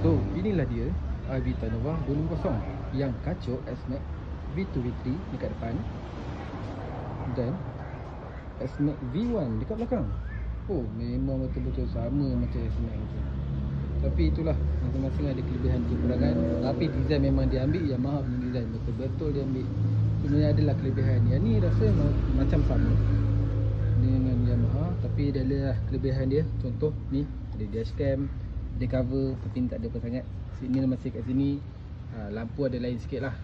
So inilah dia Avita Nova 250 yang kacau S-Max V2 V3 dekat depan dan S-Max V1 dekat belakang. Oh, memang betul-betul sama macam S-Max tu. Tapi itulah, masing-masing ada kelebihan kekurangan. Tapi design memang dia ambil Yamaha punya design, betul-betul dia ambil. Sebenarnya adalah kelebihan. Yang ni rasa macam sama dengan Yamaha, tapi dia ada kelebihan dia. Contoh ni, ada dashcam, ada cover, tapi ni tak ada apa sangat. Sini masih kat sini. Lampu ada lain sikit lah.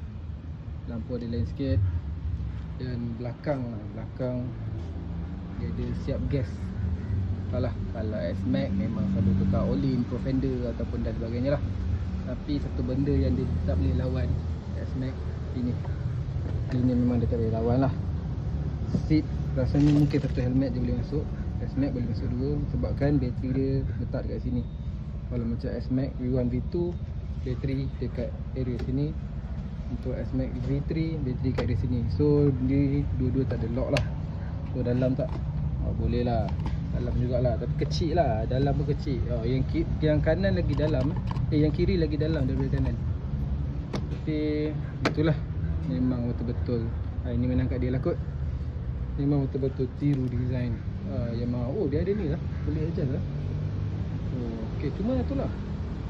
Lampu ada lain sikit. Dan belakang dia ada siap gas. Kalau S-Max memang selalu tukar olin, Pro Fender ataupun dan sebagainya lah. Tapi satu benda yang dia tak boleh lawan S-Max ini memang dia tak boleh lawan lah. Seat rasanya mungkin satu helmet dia boleh masuk. S-Max boleh masuk dua sebabkan bateri dia letak dekat sini. Kalau macam S-Max V1 V2 bateri dekat area sini. Untuk S-Max V3 bateri kat area sini. So dia dua-dua tak ada lock lah. So dalam tak boleh lah. Dalam jugalah, tapi kecil lah. Dalam pun kecil. Yang kanan lagi dalam, yang kiri lagi dalam daripada kanan. Tapi itulah, memang betul-betul ini menang kat dia lah kot. Memang betul-betul tiru design Yamaha. Oh, dia ada ni lah, boleh adjust lah. Okay, cuma itulah,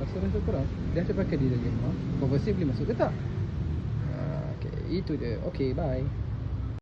rasa-rasa kurang. Dia ada pakai design Yamaha. Conversi boleh masuk ke tak? Okay, itu je. Okay, bye.